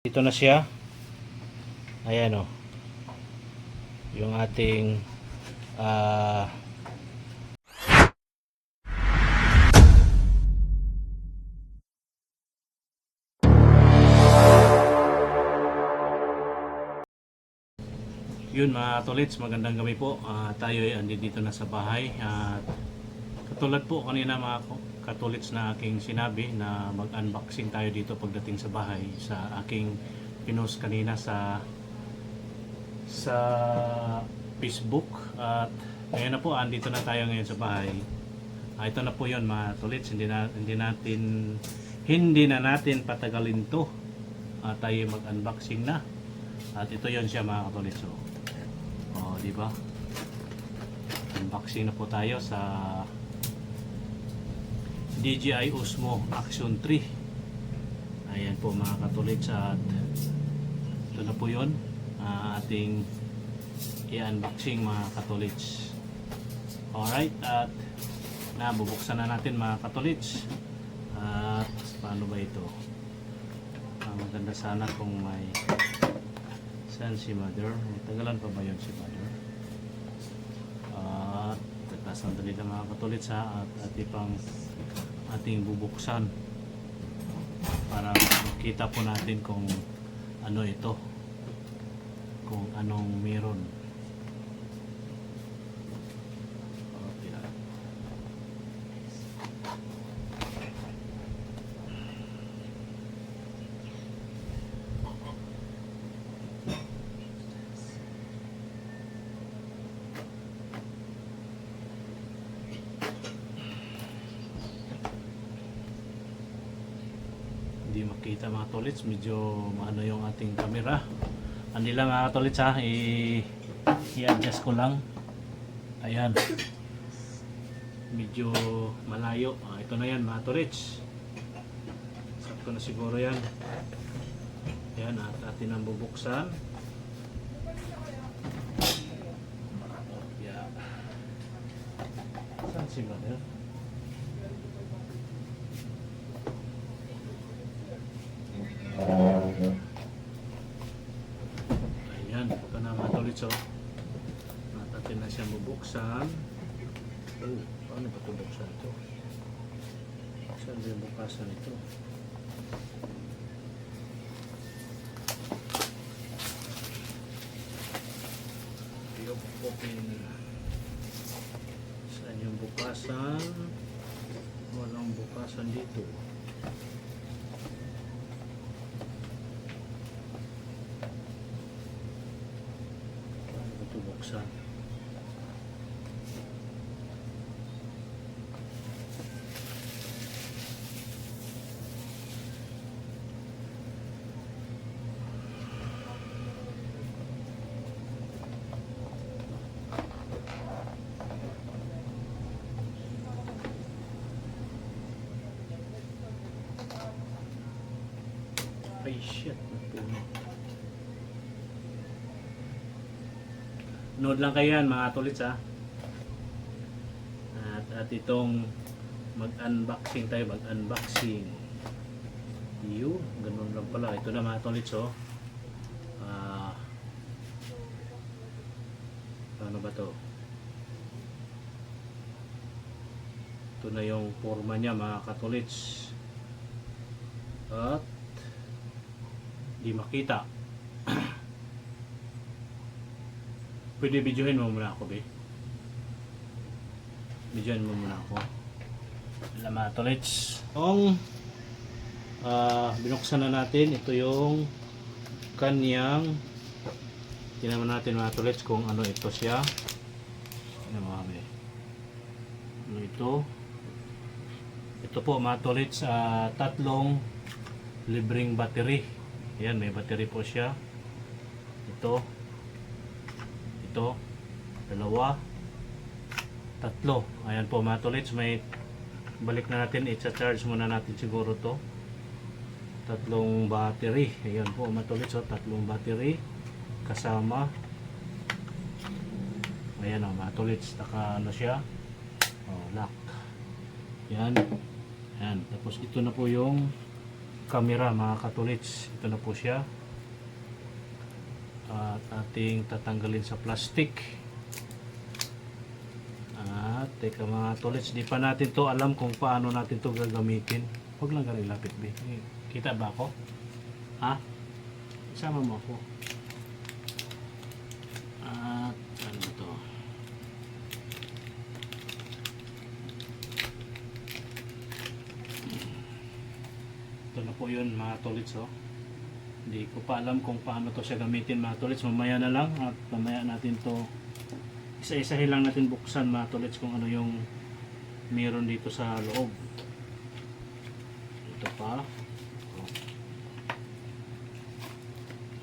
Dito na siya. Ayan o. Yung ating yun mga tolits, magandang gabi po. Tayo ay andito na sa bahay. Katulad po kanina mga katolits na aking sinabi na mag-unboxing tayo dito pagdating sa bahay sa aking pinost kanina sa Facebook. At ngayon na po, andito na tayo ngayon sa bahay. Ito na po yun mga tolits, hindi na natin patagalin to. Tayo mag-unboxing na. At ito yun siya mga katolits. Di ba? Unboxing na po tayo sa DJI Osmo Action 3. Ayan po mga katolits, at ito na po yun ating i-unboxing mga katolits. Alright, at nabubuksan na natin mga katolits. At paano ba ito? Maganda sana kung may saan si mother. Tagalan pa ba yun si mother? At sandali lang mga katolits at ating bubuksan para makita po natin kung ano ito, kung anong meron. Hindi makita mga tolits, medyo maano yung ating camera. Hindi lang mga tolits i-adjust ko lang. Ayan, medyo malayo. Ito na yan mga tolits, sat ko na siguro yan. Ayan, at atin ang bubuksan. Saan si mother? Ayan, ito na mga tolits. Natin na siya bubuksan. Paano ba ito buksan ito? Saan ba yung bukasan ito? Open. Saan yung bukasan? Walang bukasan dito. Buksan. Ay shit, napuno. Nood lang kayo yan mga tolits at itong mag-unboxing tayo, mag-unboxing. Yun, ganun lang pala. Ito na mga tolits paano ba to? Ito na yung forma niya mga katolits. At di makita. Pwede videohin mo muna ako, be. Videohin mo muna ako. Alam mga tolits, kung binuksan na natin, ito yung kanyang, tingnan natin mga tolits kung ano ito siya. Ano mga be? Ano ito? Ito po mga tolits, tatlong libreng battery. Ayan, may battery po siya. Ito, dalawa, tatlo. Ayan po mga tolits, may balik na natin, i-charge muna natin siguro to. Tatlong battery. Ayan po mga tolits, tatlong battery kasama. Ayan mga tolits, naka ano siya, lock. Ayan. Ayan, tapos ito na po yung camera mga katolits. Ito na po siya. At ating tatanggalin sa plastic. At teka mga tolits, di pa natin to alam kung paano natin to gagamitin. Huwag lang ganun lapit, be. Kita ba ako? Ha? Isama mo ako. At ano to? Ito na po yun mga tolits, oh. Hindi ko pa alam kung paano to siya gamitin mga tolits. Mamaya na lang at mamaya natin to isa-isahin lang natin buksan mga tolits kung ano yung meron dito sa loob. Ito pa.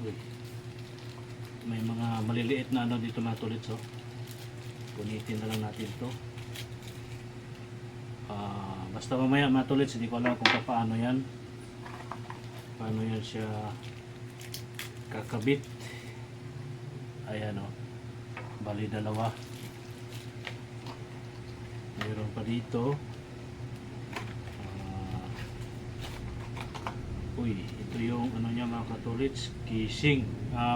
Uy. May mga maliliit na ano dito mga tolits, oh. Punitin na lang natin to. Basta mamaya mga tolits, hindi ko alam kung paano yan. Paano yan siya kakabit. Ayan, oh. Bali dalawa. Mayroon pa dito. Ito yung ano niya mga katolits, casing.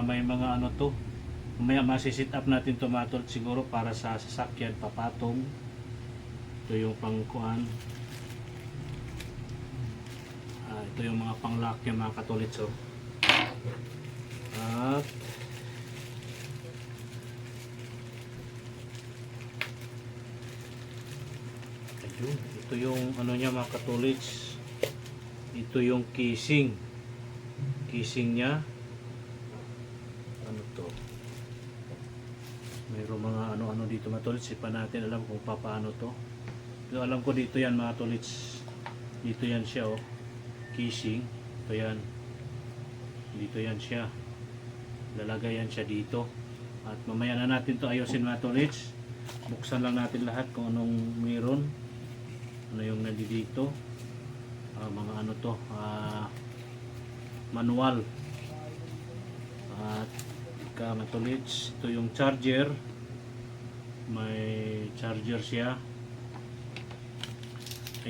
May mga ano to. Mamaya masisit up natin to mga katolits siguro para sa sasakyan, papatong. Ito yung pangkuan. Ito yung mga panglock yung mga katolits, oh. At ito yung ano niya mga katolits, ito yung casing niya. Ano to, mayroong mga ano dito mga tolits, di pa natin alam kung paano to. Pero alam ko dito yan mga tolits, dito yan siya, oh. Casing, ito yan, dito yan siya, lalagay yan siya dito. At mamaya na natin to ayusin mga tolits. Buksan lang natin lahat kung anong meron, ano yung nandito. Mga ano to, manual. At mga tolits, ito yung charger, may charger siya.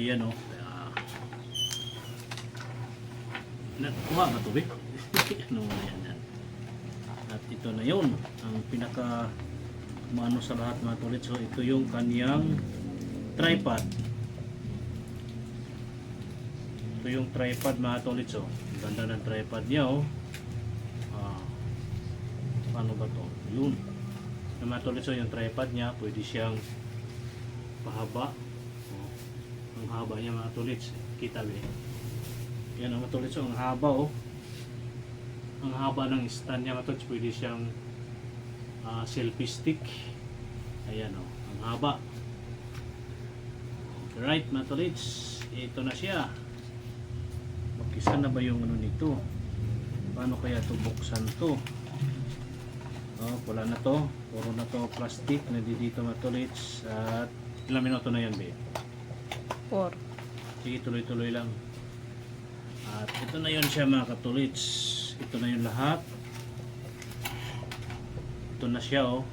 Ayan, oh. Nakuha ba ito, be? Ano na yan? At ito na yun ang pinaka maano sa lahat mga tolits. So ito yung kanyang tripod. Ito yung tripod mga tolits, oh. Ganda ng tripod niya, oh. Paano ba to? Yun mga tolits, oh, yung tripod niya pwede siyang pahaba, oh. Ang haba niya mga tolits, kita ba? Yan ang mga tolits, oh. Ang haba, oh. Ang haba ng stand niya mga tolits, pwede siyang selfie stick. Ayan, oh. Ang haba. Right mga tolits, ito na siya. Mag-isa na ba yung ano nito? Paano kaya ito buksan to? Oh, wala na to. Puro na to plastic. Nandito mga tolits. At ilang minuto na yan, be? 4. Sige, tuloy-tuloy lang. At ito na yun siya mga katolits. Ito na yung lahat. Ito na siya, oh.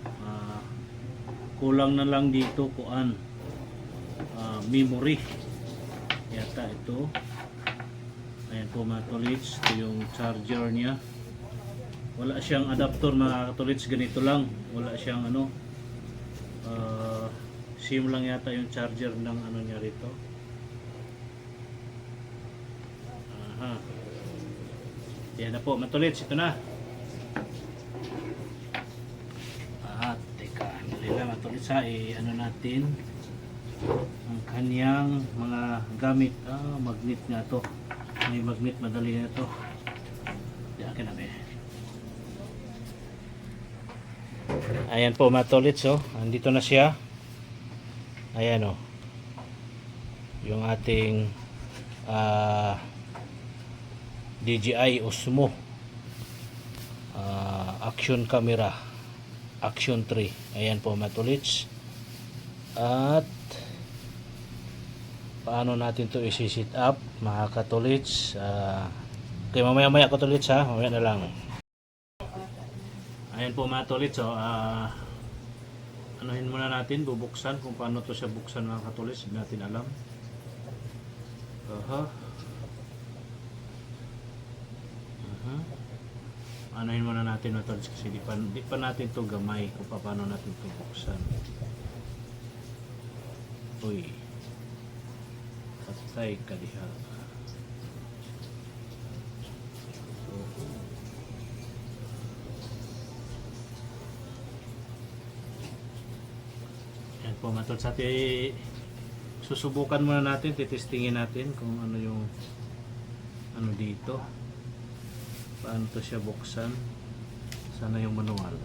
Kulang na lang dito kuan, memory yata ito. Ayan po mga katolits, ito yung charger niya. Wala siyang adapter mga katolits, ganito lang. Wala siyang ano, SIM lang yata yung charger ng ano niya rito. Aha. Yan na po mga katolits, ito na. Mga tolits, ano natin ang kanyang mga gamit. Magnet nga to, may magnet, madali na to. Di akin na, ayan po mga tolits, oh. Andito na siya. Ayan, oh, yung ating DJI Osmo action camera Action 3. Ayan po mga tolits. At paano natin to isi-set up mga katolits? Okay, mamaya katolits, ha. Mamaya na lang. Ayan po mga tolits, oh. Anuhin muna natin, bubuksan kung paano to siya buksan mga katolits. Hindi natin alam. anuhin muna natin mga tolits kasi di pa natin to gamay kung paano natin to buksan. Uy, patay ka diha. So, yan po mga tolits, susubukan muna natin, titestingin natin kung ano yung ano dito, paano to siya buksan. Sana yung manual,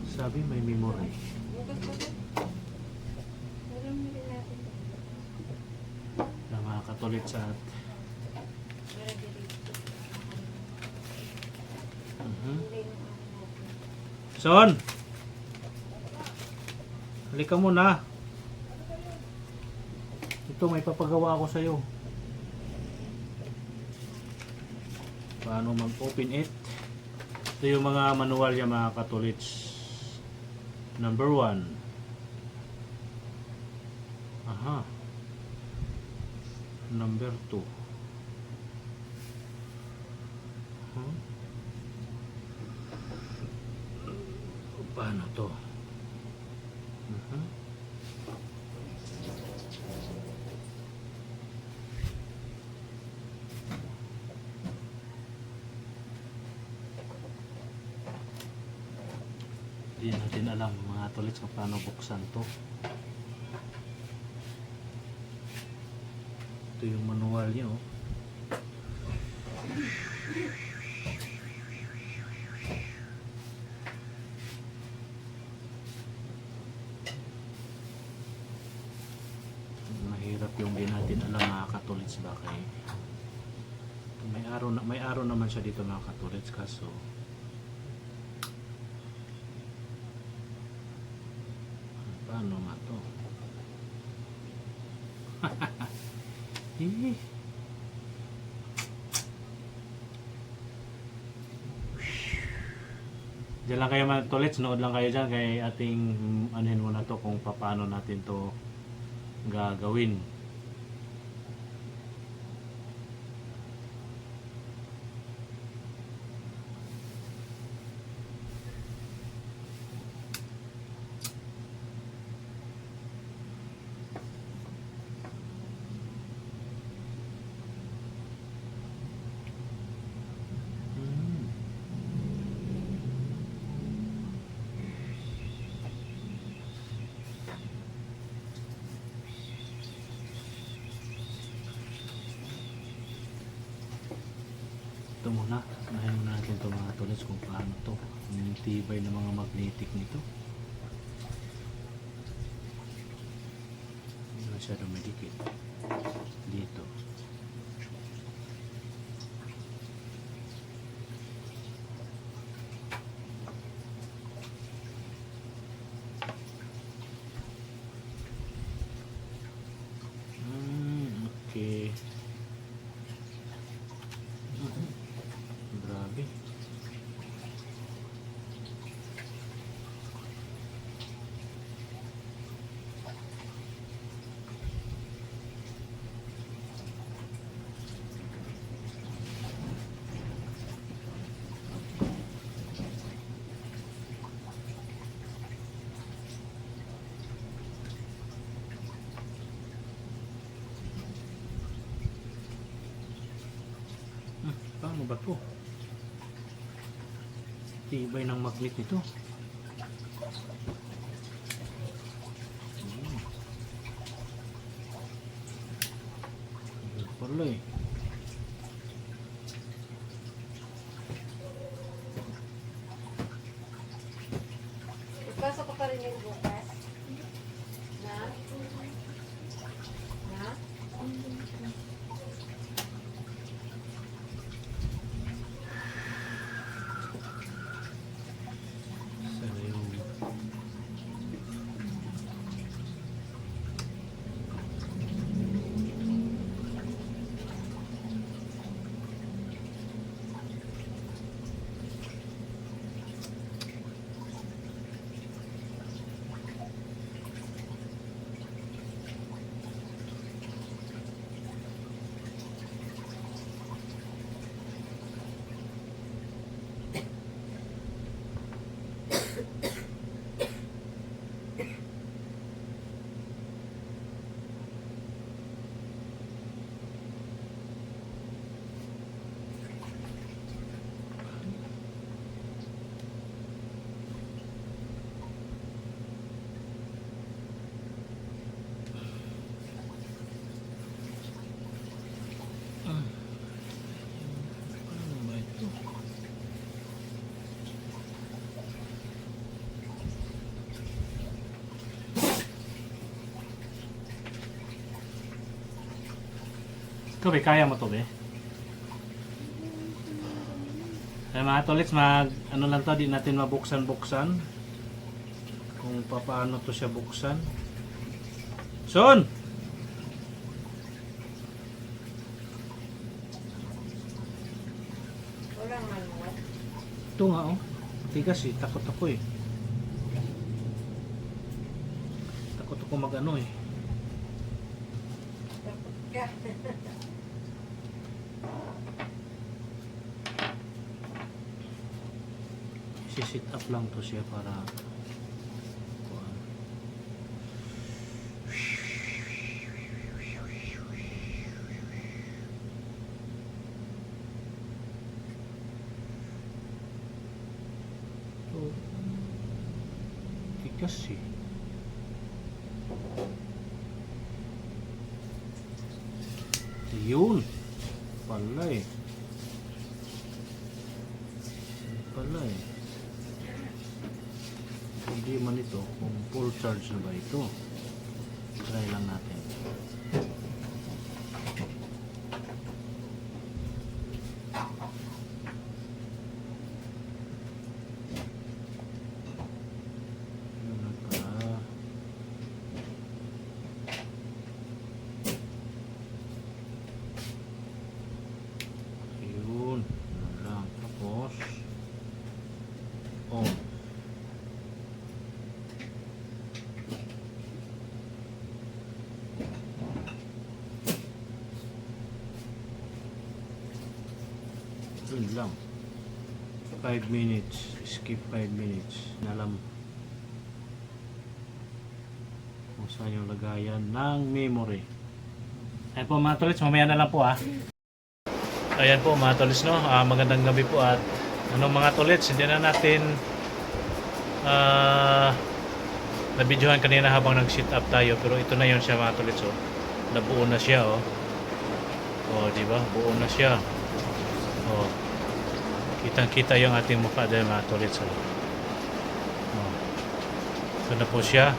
sabi may memory. Na mga katolit sa Son, halika muna. Ito, may papagawa ako sa'yo. Paano mag-open it? Ito yung mga manual niya mga katolits. Number 1. Aha. Number 2. Paano to? Hindi natin alam mga tolits kung paano buksan to. Ito yung manual niya, oh. Mahirap yung di natin alam mga katolits ba kay may araw naman siya dito mga katolits, kaso paano nga to? Diyan lang kayo mga tolits, nood lang kayo dyan kay ating anuhin muna to kung paano natin to gagawin. Ito muna, unahin muna natin ito mga tolits kung paano to, yung tibay ng mga magnetic nito. Hindi masyadong medikit dito. Okay. Grabe. Paano ba to? Tibay ng magnet nito. Pala eh. Ipasok ko pa rin yung bukas. Na? Na? Sana yung Ikaw, be, kaya mo to, be? Kaya mga tolits, ano lang to, di natin mabuksan-buksan. Kung paano to siya buksan. Son! Walang manual. Ito nga, oh. Tigas eh, takot ako eh. Takot ako mag-ano eh. Takot ka. Si-sit up lang to siya para kuhaan. Ito, tigas eh. Yun pala eh. Pala eh. Hindi man ito kung full charge na ba ito. Try lang natin. Yun na pala. Yun. Yun lang. Tapos on. Yun lang. 5 minutes. Skip 5 minutes. Alam kung saan yung lagayan ng memory. Ayan po mga tolits, mamaya na lang po ha. Ayan po mga tolits, no? Magandang gabi po at mga tolits, hindi na natin nabidyohan kanina habang nag-sit up tayo, pero ito na yun siya mga tolits, oh. Nabuo na siya, oh. Oh, di ba? Buo na siya. Oh. Kitang-kita yung ating mukha dahil mga tolits, oh. Oh. Ito na po siya.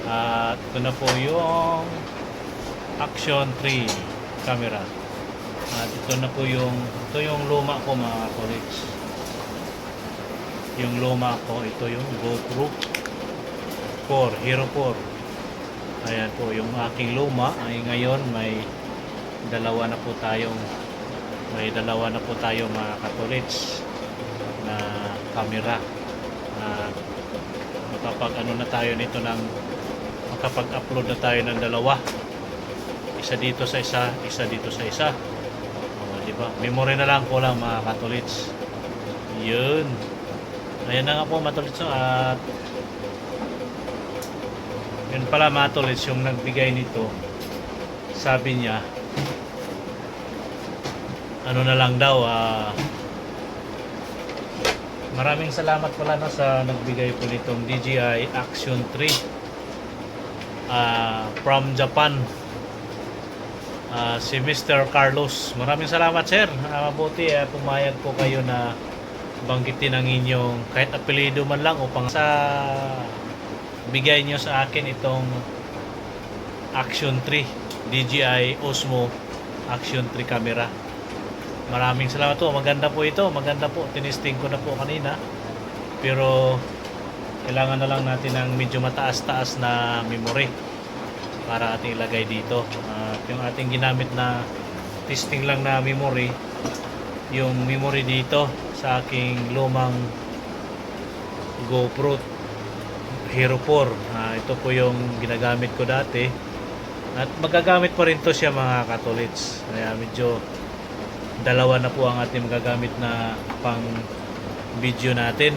At ito na po yung Action 3 camera. At ito na po yung luma ko mga tolits. Yung luma ko, ito yung GoPro 4, Hero 4. Ayan po, yung aking luma ay ngayon may dalawa na po tayo mga katolits na camera. Makapag-upload na tayo ng dalawa. Isa dito sa isa, isa dito sa isa. Di ba? Memory na lang ko lang mga katolits. Yun. Ayan na nga po mga tolits. At yun pala mga tolits, yung nagbigay nito, sabi niya, ano na lang daw, maraming salamat pala no, sa nagbigay po nitong DJI Action 3 from Japan. Si Mr. Carlos, maraming salamat sir. Mabuti pumayag po kayo na banggitin ang inyong kahit apelido man lang upang sa bigay nyo sa akin itong Action 3 DJI Osmo Action 3 camera. Maraming salamat po. Maganda po ito. Maganda po. Tinisting ko na po kanina. Pero kailangan na lang natin ng medyo mataas-taas na memory para ating ilagay dito. Yung ating ginamit na testing lang na memory, yung memory dito sa aking lumang GoPro Hero 4. Ito po yung ginagamit ko dati. At magagamit pa rin to siya mga katolits. Kaya medyo dalawa na po ang ating magagamit na pang video natin.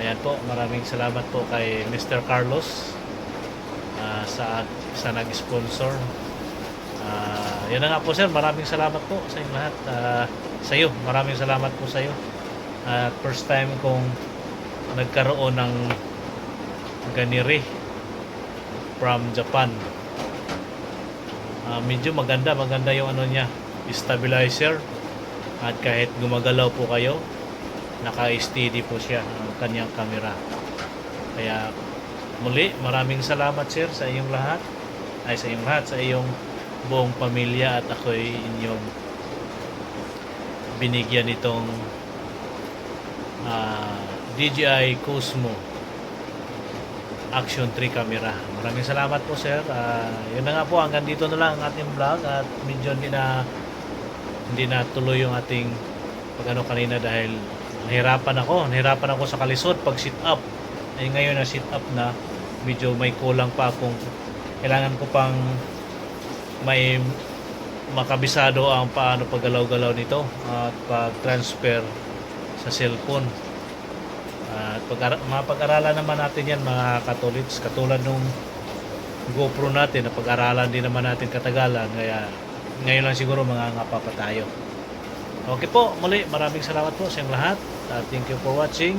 Ayan po, maraming salamat po kay Mr. Carlos sa nag-sponsor. Yan na nga po sir, maraming salamat po sa inyong lahat. Sa iyo, maraming salamat po sa iyo. First time kong nagkaroon ng ganiri from Japan. Medyo maganda yung ano niya, stabilizer, at kahit gumagalaw po kayo, naka-steady po siya ang kanyang camera. Kaya muli, maraming salamat sir sa iyong lahat, sa iyong buong pamilya at ako'y inyong binigyan itong DJI Cosmo Action 3 camera. Maraming salamat po sir. Yun na nga po, hanggang dito na lang ang ating vlog at medyo hindi na tuloy yung ating pag kanina dahil nahirapan ako sa kalisod pag sit up. Ngayon na sit up na, medyo may kulang pa akong kailangan ko pang may makabisado ang paano paggalaw-galaw nito at pag-transfer sa cellphone. At mapag-aralan naman natin yan mga katolits, katulad nung GoPro natin na pag-aralan din naman natin katagalan, kaya ngayon lang siguro mga ngapa pa tayo. Okay po, muli maraming salamat po sa inyong lahat. Thank you for watching.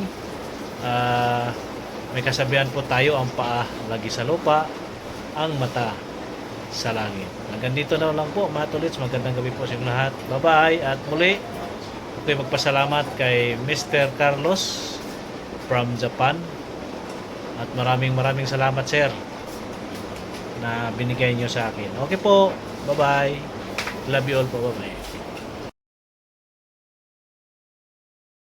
May kasabihan po tayo, ang paa lagi sa lupa, ang mata sa langit. Hanggang dito na lang po mga tolits, magandang gabi po sa inyong lahat. Bye bye, at muli ako'y magpasalamat kay Mr. Carlos from Japan, at maraming salamat sir na binigay nyo sa akin. Okay po, bye bye, love you all po, bye bye.